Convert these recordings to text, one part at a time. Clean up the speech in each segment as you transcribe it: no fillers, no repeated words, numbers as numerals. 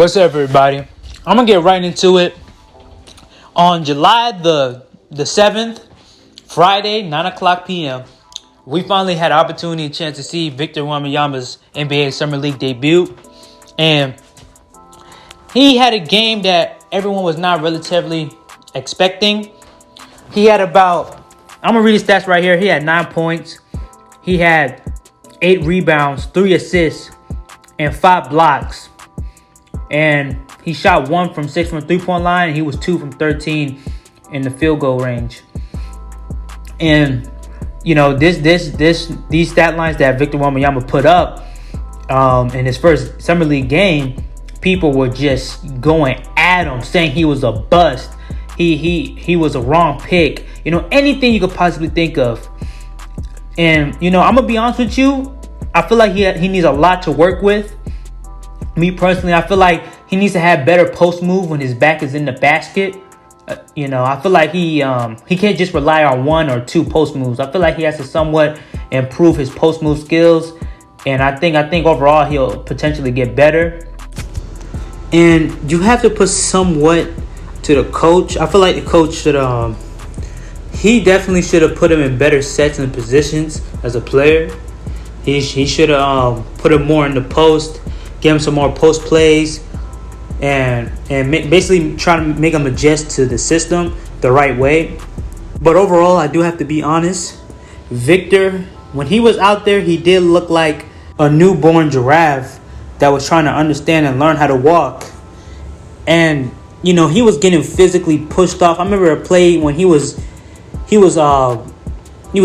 What's up, everybody? I'm gonna get right into it. On July the 7th, Friday, 9 o'clock p.m., we finally had an opportunity and chance to see Victor Wembanyama's NBA Summer League debut. And he had a game that everyone was not relatively expecting. He had I'm going to read his stats right here. He had 9 points. He had 8 rebounds, 3 assists, and 5 blocks. And he shot 1 from 6 from the three-point line. And he was 2 from 13 in the field goal range. And, you know, these stat lines that Victor Wembanyama put up in his first Summer League game, people were just going at him, saying he was a bust. He was a wrong pick. You know, anything you could possibly think of. And, you know, I'm going to be honest with you. I feel like he needs a lot to work with. Me personally, I feel like he needs to have better post move when his back is in the basket. You know, I feel like he can't just rely on 1 or 2 post moves. I feel like he has to somewhat improve his post move skills. And I think overall he'll potentially get better. And you have to put somewhat to the coach. I feel like the coach should he definitely should have put him in better sets and positions as a player. He should have put him more in the post, give him some more post plays, and basically try to make him adjust to the system the right way. But overall, I do have to be honest. Victor, when he was out there, he did look like a newborn giraffe that was trying to understand and learn how to walk. And, you know, he was getting physically pushed off. I remember a play when he was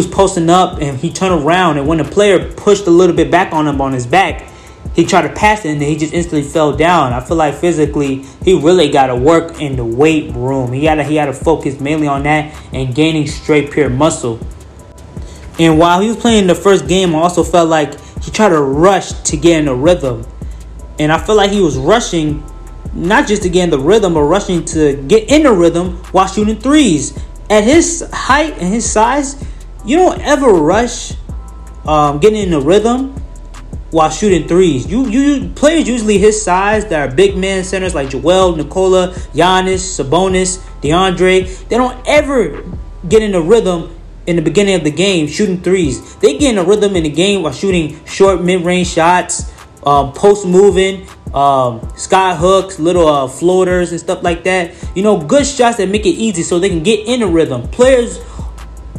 posting up and he turned around, and when the player pushed a little bit back on him on his back, he tried to pass it and then he just instantly fell down. I feel like physically he really got to work in the weight room. He had to focus mainly on that and gaining straight pure muscle. And while he was playing the first game, I also felt like he tried to rush to get in the rhythm. And I feel like he was rushing not just to get in the rhythm, but rushing to get in the rhythm while shooting threes. At his height and his size, you don't ever rush getting in the rhythm while shooting threes. You players usually his size that are big man centers like Joel, Nikola, Giannis, Sabonis, DeAndre, they don't ever get in the rhythm in the beginning of the game shooting threes. They get in a rhythm in the game while shooting short mid-range shots, post moving, sky hooks, little floaters and stuff like that. You know, good shots that make it easy so they can get in the rhythm. Players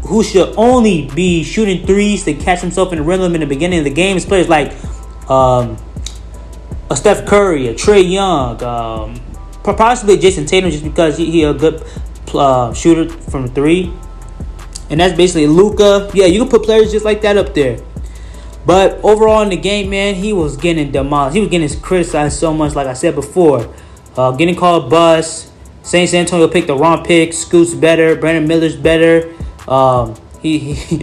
who should only be shooting threes to catch himself in the rhythm in the beginning of the game is players like a Steph Curry, a Trae Young, possibly Jason Tatum, just because he a good shooter from the three. And that's basically Luka. Yeah, you can put players just like that up there. But overall in the game, man, he was getting demolished. He was getting criticized so much, like I said before. Getting called bust. San Antonio picked the wrong pick. Scoot's better. Brandon Miller's better. He's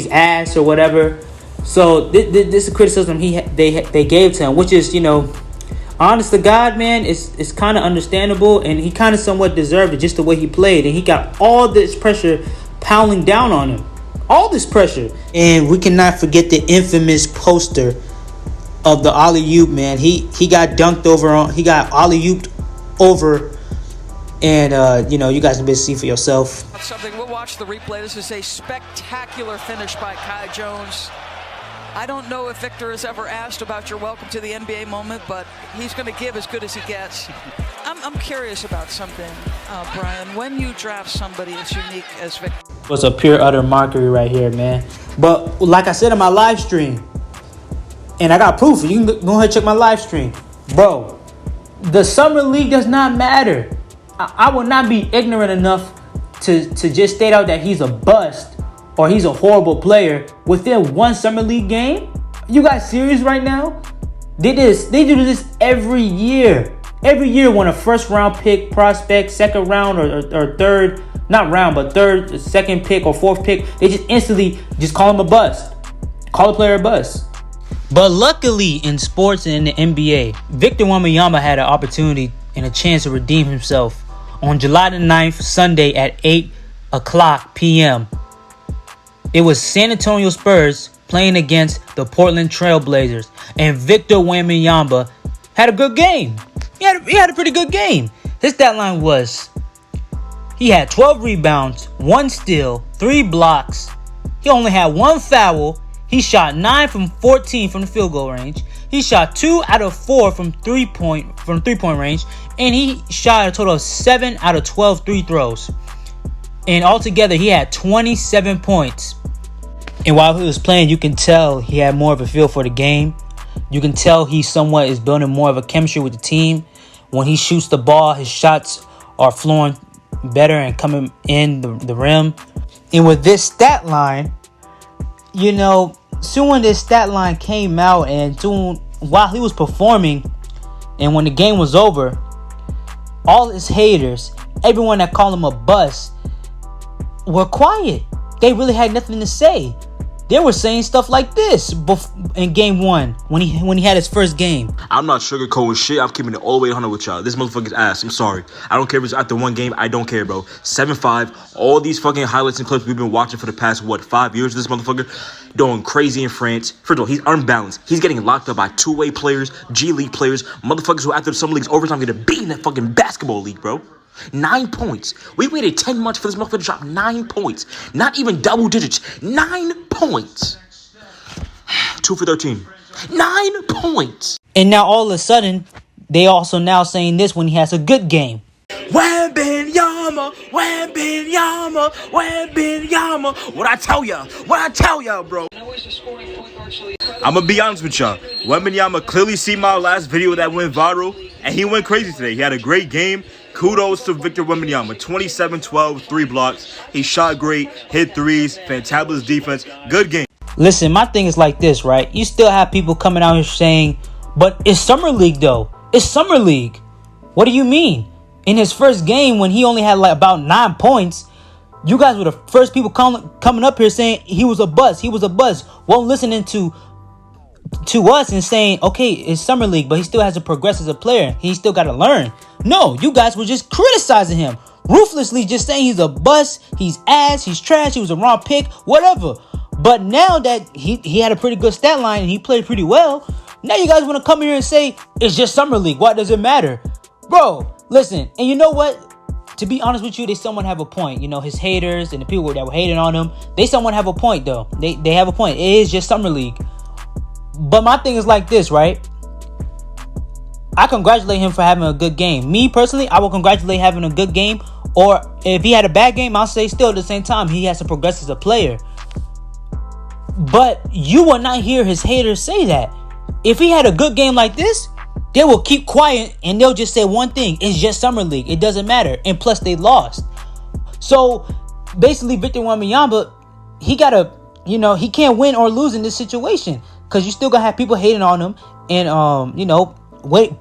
ass or whatever. So this is criticism they gave to him, which is, you know, honest to God, man, it's kind of understandable, and he kind of somewhat deserved it just the way he played, and he got all this pressure pounding down on him, all this pressure. And we cannot forget the infamous poster of the alley-oop, man. He got dunked over he got alley-ooped over. And, you know, you guys can see for yourself. Something we'll watch the replay. This is a spectacular finish by Kai Jones. I don't know if Victor has ever asked about your welcome to the NBA moment, but he's going to give as good as he gets. I'm curious about something, Brian. When you draft somebody as unique as Victor. It's a pure utter mockery right here, man. But like I said in my live stream, and I got proof. You can go ahead and check my live stream. Bro, the Summer League does not matter. I will not be ignorant enough to just state out that he's a bust or he's a horrible player within one Summer League game. You guys serious right now? They do this every year. Every year when a first round pick prospect, second round or third, not round, but third, second pick or fourth pick, they just instantly just call him a bust. Call a player a bust. But luckily in sports and in the NBA, Victor Wembanyama had an opportunity and a chance to redeem himself on July the 9th, Sunday at 8 o'clock p.m. It was San Antonio Spurs playing against the Portland Trail Blazers, and Victor Wembanyama had a good game. He had a pretty good game. His stat line was he had 12 rebounds, 1 steal, 3 blocks. He only had 1 foul. He shot 9 from 14 from the field goal range. He shot 2 out of 4 from three-point range, and he shot a total of 7 out of 12 free throws. And altogether, he had 27 points. And while he was playing, you can tell he had more of a feel for the game. You can tell he somewhat is building more of a chemistry with the team. When he shoots the ball, his shots are flowing better and coming in the rim. And with this stat line, you know, soon when this stat line came out and soon while he was performing and when the game was over, all his haters, everyone that called him a bust, were quiet. They really had nothing to say. They were saying stuff like this in game 1 when he had his first game. I'm not sugarcoating shit. I'm keeping it all the way 100 with y'all. This motherfucker's ass. I'm sorry. I don't care if it's after one game. I don't care, bro. 7-5. All these fucking highlights and clips we've been watching for the past, 5 years? This motherfucker doing crazy in France. First of all, he's unbalanced. He's getting locked up by two-way players, G League players, motherfuckers who after some leagues overtime get a beat in that fucking basketball league, bro. 9 points. We waited 10 months for this motherfucker to drop 9 points. Not even double digits. 9 points. 2 for 13. 9 points. And now all of a sudden, they also now saying this when he has a good game. Wembanyama, Wembanyama, Wembanyama. What I tell ya, bro. I'm gonna be honest with y'all. Wembanyama clearly see my last video that went viral, and he went crazy today. He had a great game. Kudos to Victor Wembanyama. 27-12, 3 blocks. He shot great, hit threes, fantabulous defense. Good game. Listen, my thing is like this, right? You still have people coming out here saying, but it's Summer League, though. It's Summer League. What do you mean? In his first game, when he only had like about 9 points, you guys were the first people coming up here saying he was a bust. He was a bust. Won't listening to us and saying, okay, it's Summer League, but he still has to progress as a player. He still got to learn. No, you guys were just criticizing him. Ruthlessly just saying he's a bust, he's ass, he's trash, he was a wrong pick, whatever. But now that he had a pretty good stat line and he played pretty well, now you guys want to come here and say, it's just Summer League. Why does it matter? Bro, listen, and you know what? To be honest with you, they somewhat have a point. You know, his haters and the people that were hating on him, they somewhat have a point, though. They have a point. It is just Summer League. But my thing is like this, right? I congratulate him for having a good game. Me, personally, I will congratulate having a good game. Or if he had a bad game, I'll say still at the same time, he has to progress as a player. But you will not hear his haters say that. If he had a good game like this, they will keep quiet and they'll just say one thing. It's just Summer League. It doesn't matter. And plus, they lost. So, basically, Victor Wembanyama, he got to, you know, he can't win or lose in this situation. Because you still going to have people hating on him and, you know,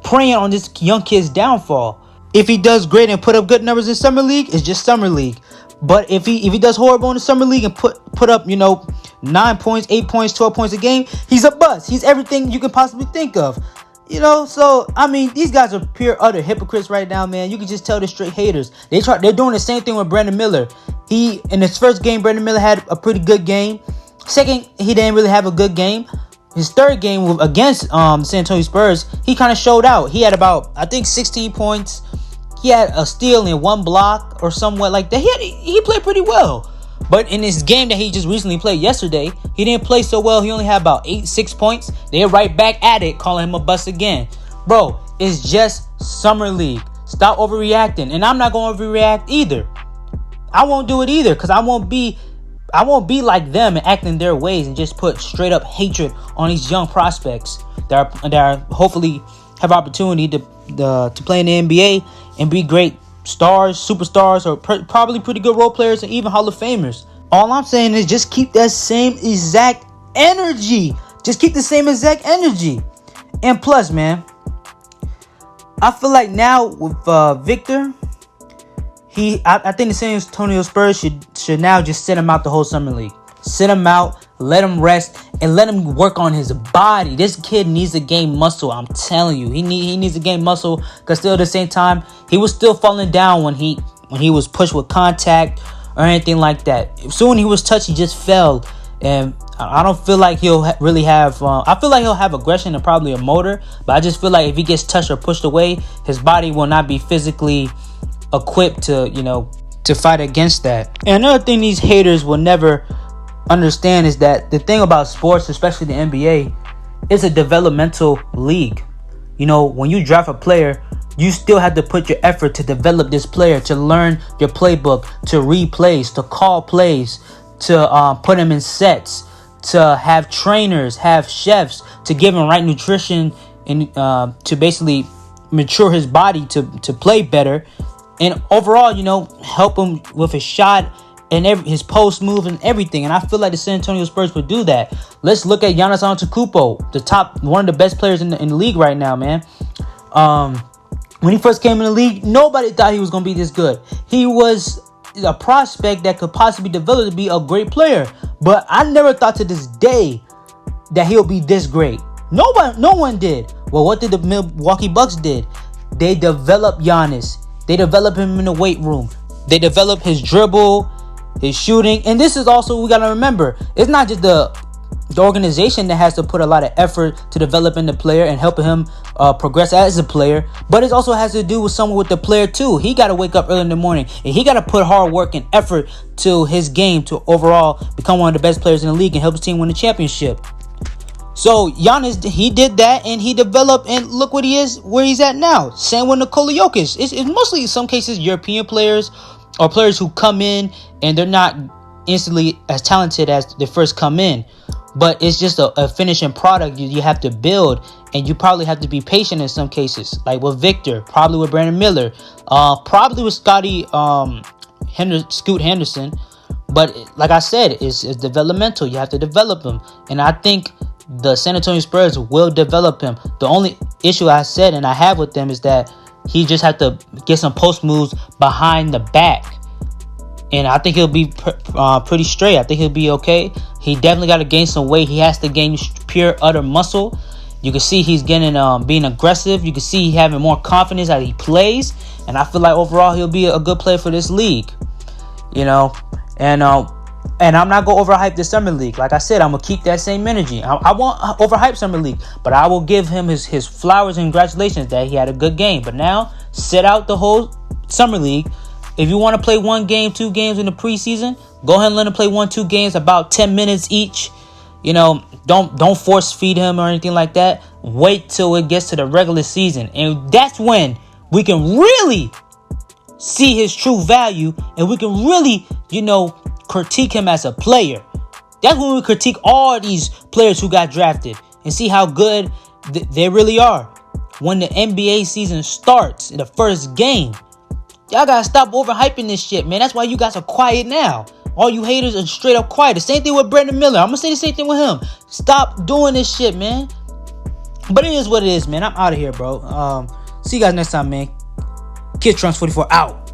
preying on this young kid's downfall. If he does great and put up good numbers in Summer League, it's just Summer League. But if he does horrible in the Summer League and put up, you know, 9 points, 8 points, 12 points a game, he's a bust. He's everything you can possibly think of. You know, so, I mean, these guys are pure utter hypocrites right now, man. You can just tell they're straight haters. They're doing the same thing with Brandon Miller. In his first game, Brandon Miller had a pretty good game. Second, he didn't really have a good game. His third game against the San Antonio Spurs, he kind of showed out. He had about, I think, 16 points. He had a steal and 1 block or somewhat like that. He played pretty well. But in this game that he just recently played yesterday, he didn't play so well. He only had about 6 points. They're right back at it, calling him a bust again. Bro, it's just Summer League. Stop overreacting. And I'm not going to overreact either. I won't do it either because I won't be like them and act in their ways and just put straight up hatred on these young prospects that are hopefully have opportunity to play in the NBA and be great stars, superstars, or probably pretty good role players and even Hall of Famers. All I'm saying is just keep that same exact energy. Just keep the same exact energy. And plus, man, I feel like now with Victor, I think the San Antonio Spurs should now just sit him out the whole Summer League. Sit him out, let him rest, and let him work on his body. This kid needs to gain muscle. I'm telling you, he needs to gain muscle because still at the same time, he was still falling down when he was pushed with contact or anything like that. Soon he was touched, he just fell. And I don't feel like he'll really have. I feel like he'll have aggression and probably a motor, but I just feel like if he gets touched or pushed away, his body will not be physically equipped to, to fight against that. And another thing these haters will never understand is that the thing about sports, especially the NBA, is a developmental league. When you draft a player, you still have to put your effort to develop this player, to learn your playbook, to read plays, to call plays, to put him in sets, to have trainers, have chefs, to give him right nutrition, and to basically mature his body to play better. And overall, help him with his shot and his post move and everything. And I feel like the San Antonio Spurs would do that. Let's look at Giannis Antetokounmpo, one of the best players in the league right now, man. When he first came in the league, nobody thought he was going to be this good. He was a prospect that could possibly develop to be a great player. But I never thought to this day that he'll be this great. No one did. Well, what did the Milwaukee Bucks did? They developed Giannis. They developed him in the weight room. They developed his dribble, his shooting. And this is also, we got to remember, it's not just the organization that has to put a lot of effort to developing the player and helping him progress as a player, but it also has to do with someone with the player too. He got to wake up early in the morning and he got to put hard work and effort to his game to overall become one of the best players in the league and help his team win the championship. So Giannis, he did that and he developed, and look what he is, where he's at now. Same with Nikola Jokic. It's mostly in some cases European players or players who come in and they're not instantly as talented as they first come in. But it's just a finishing product you have to build, and you probably have to be patient in some cases. Like with Victor, probably with Brandon Miller, probably with Scoot Henderson. But like I said, it's developmental. You have to develop him. And I think the San Antonio Spurs will develop him. The only issue I said and I have with them is that he just have to get some post moves behind the back. And I think he'll be pretty straight. I think he'll be okay. He definitely got to gain some weight. He has to gain pure utter muscle. You can see he's getting being aggressive. You can see he having more confidence as he plays. And I feel like overall he'll be a good player for this league. And I'm not going to overhype the Summer League. Like I said, I'm going to keep that same energy. I won't overhype Summer League, but I will give him his flowers and congratulations that he had a good game. But now, sit out the whole Summer League. If you want to play 1 game, 2 games in the preseason, go ahead and let him play 1-2 games, about 10 minutes each. Don't force feed him or anything like that. Wait till it gets to the regular season. And that's when we can really see his true value, and we can really, critique him as a player. That's when we critique all these players who got drafted and see how good they really are. When the NBA season starts in the first game, y'all gotta stop overhyping this shit, man. That's why you guys are quiet now. All you haters are straight up quiet. The same thing with Brandon Miller. I'm gonna say the same thing with him. Stop doing this shit, man. But it is what it is, man. I'm out of here, bro. See you guys next time, man. Kid Trunks 44 out.